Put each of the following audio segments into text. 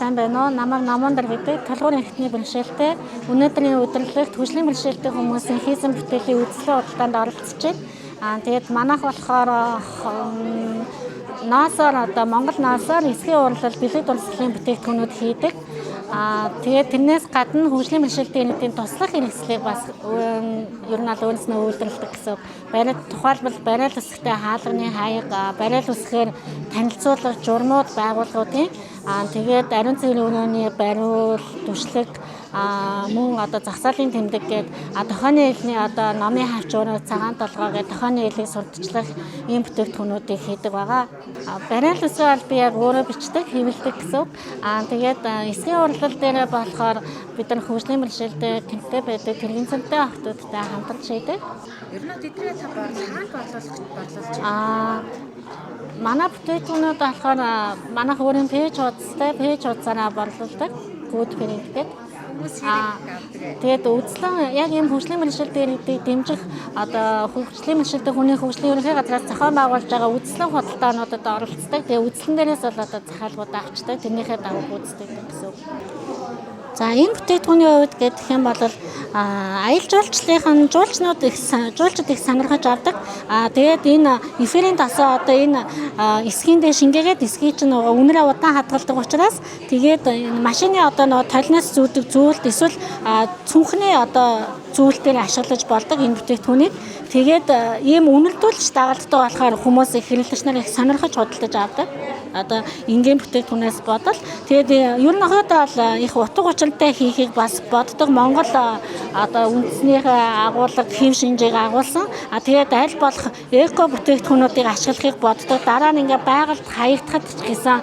сайн байна уу? Намайг Намандар гэдэг толгойн эрхтний бэрхшээлтэй өнөөдрийн өдөрлөгт хөгжлийн бэрхшээлтэй хүмүүсийн хийсэн бүтээлийн үзлээ худалдаанд оролцож байна. Тэгээд манайх болохоор НАСА-аар одоо Монгол НАСА-аар эсхийн урлал бэлэг дурсгалын бүтээгдэхүүнүүд хийдэг. Тэгээд тэрнээс гадна хөгжлийн бэрхшээлтэй нийтийн туслах хэрэгслийг бас ер нь өөрснөө үйлдвэрлэдэг гэсэн. Тухайлбал бариал үсгтэй хаалганы хаяг, бариал үсгээр танилцуулах журмууд байгууллагуудын тэгээд ариун цэврийн өрөөний бариул, түшлэг мөн одоо загсаалын тэмдэг гээд дохооны элний одоо номын хавчуурын цагаан толгой гээд дохооны элийг сурталчлах ийм бүтээгдэхүүнүүдийг хийдэг байгаа. Бариал үсгээ бол би яг өөрөө бичдэг, хэвлэдэг гэсэн. Тэгээд эсхийн урлал дээр болохоор бид нар хөгжлийн бэрхшээлтэй тэмдэг байдаг тэргийн цэнтэй охтуудтай хамтарч хийдэг. Ер нь тэдний та хаана борлуулж манай бүтээгдэхүүнүүд болохоор манайх өөрийн пэйж хуудасаараа борлуулдаг. Good print гэдэг. Тэгээд үзлэн яг ийм хөгжлийн бэрхшээлтэй дэмжих одоо хөгжлийн бэрхшээлтэй хүний хөгжлийн ерөнхий газраас зохион байгуулж байгаа үзлэн худалдаануудад оролцдог. Тэгээд үзлэн дээрээс бол одоо захиалгууд авчдаг. Тэрнийхээ дагуу гүйцэтгэдэг гэсэн үг. За энэ бүтээгдэхүүний хувьд гэх юм бол аялал жуулчлалын жуулчнууд жуулчид их сонирхож авдаг. Тэгээд энэ эфирийн тасаа одоо энэ эсхийн дээр шингээгээд эсхий чинь үнэрээ удаан хадгалдаг учраас тэгээд машины одоо нөгөө толноос зүүдэг зүйлд эсвэл цүнхний одоо зүйлээр ашиглаж болдог энэ бүтээгдэхүүнийг. Тэгээд ийм үнэлдүүлж дагалддаг болохоор хүмүүс их хэрэглэгч нар их сонирхож худалдаж авдаг. Одоо энгийн бүтээгдэхүүнээс бодол тэгээд ер нь хойдоо бол их утга учиртай хийхийг бас боддог. Монгол одоо үндэснийхээ агуулга хэв шинжээг агуулсан. Тэгээд аль болох эко бүтээгдэхүүнүүдийг ашиглахыг боддог. Дараа нь ингээ байгальд хаягдахад ч гэсэн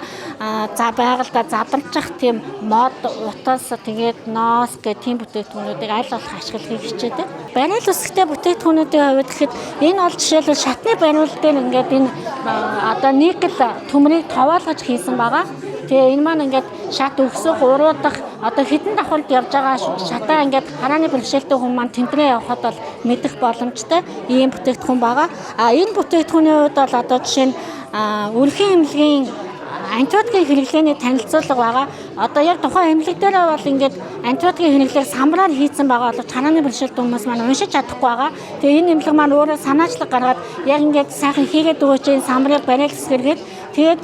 байгальдаа задарчих тийм мод утас тэгээд ноос гэх тийм бүтээгдэхүүнүүдийг аль болох ашиглахыг хичээдэг. Бариал үсгтэй бүтээгдэхүүнүүдийн хувьд гэхэд энэ бол жишээлбэл шатны бариул дээр ингээд энэ одоо никл төмрийг хаваалгаж хийсэн байгаа. Тэгээ энэ маань ингээд шат өгсөх, уруудах одоо хідэн давхард явж байгаа шатаа ингээд харааны бэрхшээлтэй хүн маань тэмдрээ явахад бол мэдэх боломжтой ийм бүтээгдэхүүн байгаа. Энэ бүтээгдэхүүний хувьд бол одоо жишээ нь өрхийн эмнэлгийн антибиотикийн хэрэглээний танилцуулга байгаа. Одоо яг тухайн эмнэлэг дээр бол ингээд антибиотикийн хэрэглээг самбараар хийцэн байгаа боловч харааны бэрхшээлтэй хүмүүс маань уншиж чадахгүй байгаа. Тэгээ энэ эмнэлэг маань өөрөө санаачлаг гаргаад яг ингээд сайхан хийгээд өгөөч энэ самбарыг бариал үсгэргээд тэгээд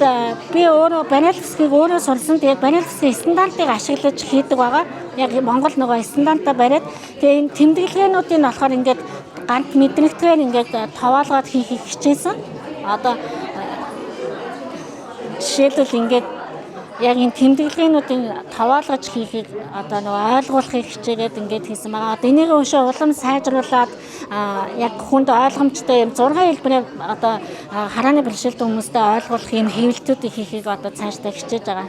би өөрөө бариал үсгийг өөрөө сурсан. Тэгээд бариал үсгийн стандартыг ашиглаж хийдэг байгаа. Яг Монгол нөгөө стандартаа бариад тэгээ энэ тэмдэглэгээнүүдийн болохоор ингээд ганц мэдрэгдэгээр ингээд товоолгоод хийхийг хичээсэн. Одоо жишээлбэл ингээд яг энэ тэмдэглэгээнүүдийн товоолгож хийхийг одоо нөгөө ойлгуулахыг хичээгээд ингээд хийсэн байгаа. Одоо энийг өшөө улам сайжруулад яг хүнд ойлгомжтой юм 6 хэлбэрээр одоо харааны бэрхшээлтэй хүмүүстэй ойлгуулах юм хэвлэлтүүдийг хийхийг одоо цаашдаа хичээж байгаа.